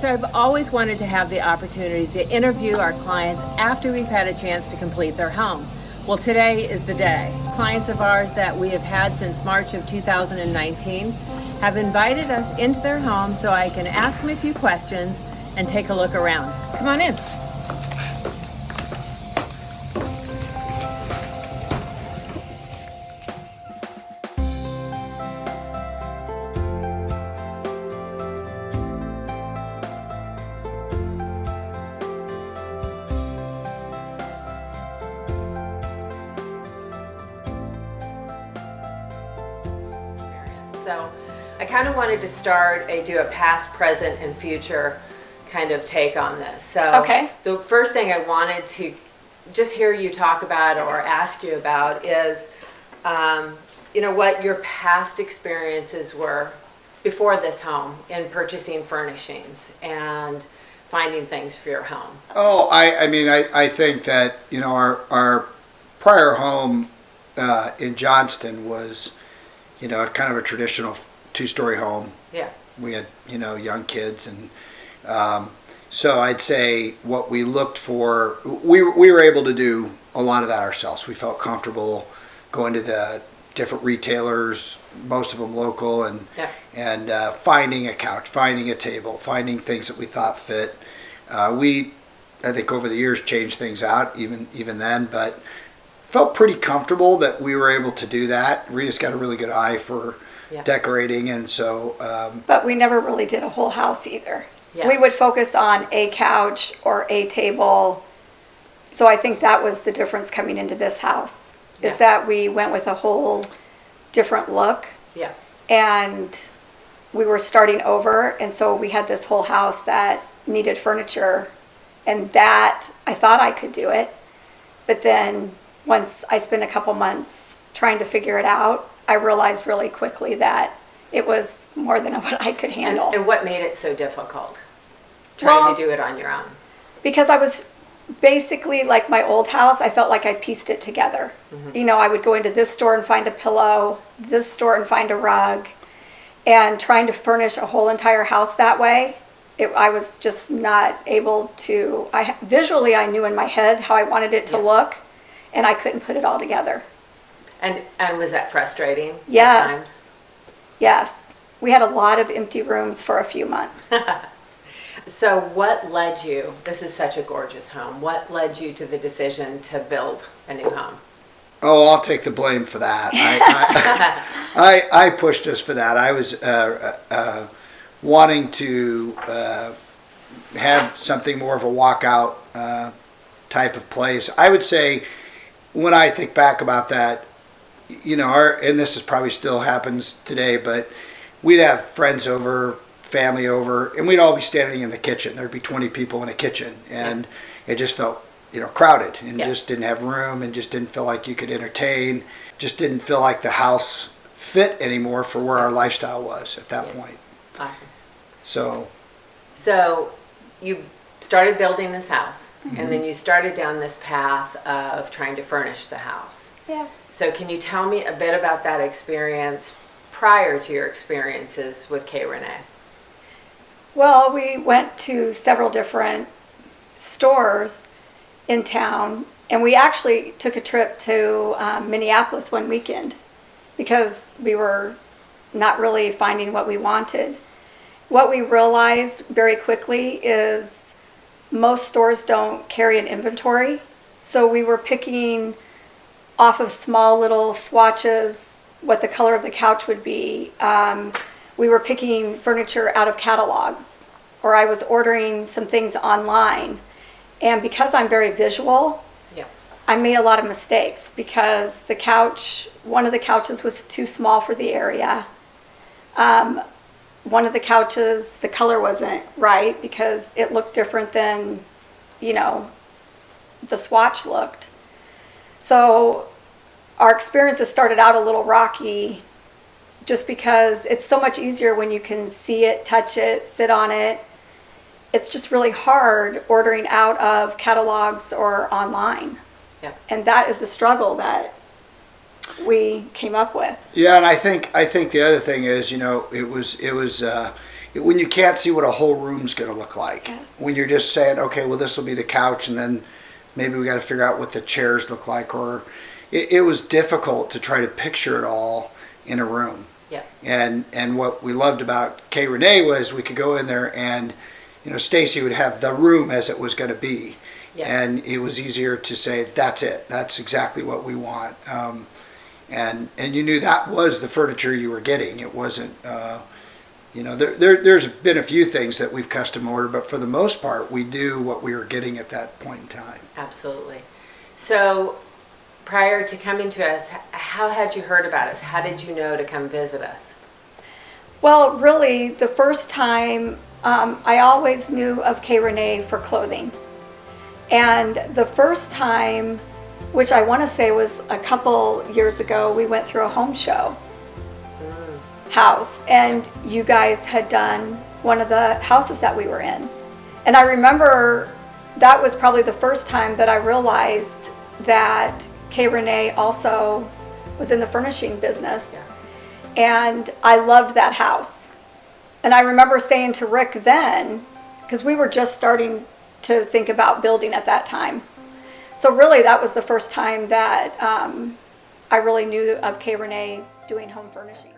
So I've always wanted to have the opportunity to interview our clients after we've had a chance to complete their home. Well, today is the day. Clients of ours that we have had since March of 2019 have invited us into their home so I can ask them a few questions and take a look around. Come on in. So I kind of wanted to do a past, present, and future kind of take on this. So Okay. The first thing I wanted to just hear you talk about or ask you about is, what your past experiences were before this home in purchasing furnishings and finding things for your home. Oh, I think that, our prior home in Johnston was, kind of a traditional two-story home. Yeah. We had, young kids, and so I'd say what we looked for, we were able to do a lot of that ourselves. We felt comfortable going to the different retailers, most of them local, and finding a couch, finding a table, finding things that we thought fit. I think over the years changed things out even then, but felt pretty comfortable that we were able to do that. Rita's got a really good eye for decorating, and so. But we never really did a whole house either. Yeah. We would focus on a couch or a table. So I think that was the difference coming into this house, is that we went with a whole different look. Yeah. And we were starting over, and so we had this whole house that needed furniture, and that I thought I could do it. But then once I spent a couple months trying to figure it out, I realized really quickly that it was more than what I could handle. And what made it so difficult trying to do it on your own? Because I was basically like my old house, I felt like I pieced it together. Mm-hmm. I would go into this store and find a pillow, this store and find a rug, and trying to furnish a whole entire house that way, I was just not able to. Visually, I knew in my head how I wanted it to look, and I couldn't put it all together. And was that frustrating? Yes. At times? Yes. We had a lot of empty rooms for a few months. So what led you, this is such a gorgeous home, what led you to the decision to build a new home? Oh, I'll take the blame for that. I pushed us for that. I was wanting to have something more of a walkout type of place. I would say, when I think back about that, and this is probably still happens today, but we'd have friends over, family over, and we'd all be standing in the kitchen. There'd be 20 people in a kitchen, and it just felt, crowded, and just didn't have room, and just didn't feel like you could entertain. Just didn't feel like the house fit anymore for where our lifestyle was at that point. Awesome. So you started building this house, and then you started down this path of trying to furnish the house. Yes. So can you tell me a bit about that experience prior to your experiences with Renee? Well, we went to several different stores in town, and we actually took a trip to Minneapolis one weekend because we were not really finding what we wanted. What we realized very quickly is most stores don't carry an inventory, so we were picking off of small little swatches what the color of the couch would be. We were picking furniture out of catalogs, or I was ordering some things online. And because I'm very visual, I made a lot of mistakes because one of the couches was too small for the area. One of the couches, the color wasn't right because it looked different than, the swatch looked. So our experiences started out a little rocky just because it's so much easier when you can see it, touch it, sit on it. It's just really hard ordering out of catalogs or online. Yeah. And that is the struggle that we came up with. yeah, and I think the other thing is, it was when you can't see what a whole room's going to look like. Yes. When you're just saying, okay, well, this will be the couch, and then maybe we got to figure out what the chairs look like, or it was difficult to try to picture it all in a room. Yeah. And what we loved about K Renee was we could go in there and, Stacy would have the room as it was going to be. Yeah. And it was easier to say, that's it. That's exactly what we want. And you knew that was the furniture you were getting. It wasn't, there's been a few things that we've custom ordered, but for the most part, we knew what we were getting at that point in time. Absolutely. So prior to coming to us, how had you heard about us? How did you know to come visit us? Well, really, the first time, I always knew of K Renee for clothing. And the first time, which I want to say was a couple years ago, we went through a home show house, and you guys had done one of the houses that we were in. And I remember that was probably the first time that I realized that K Renee also was in the furnishing business. Yeah. And I loved that house. And I remember saying to Rick then, because we were just starting to think about building at that time. So really that was the first time that I really knew of K Renee doing home furnishing.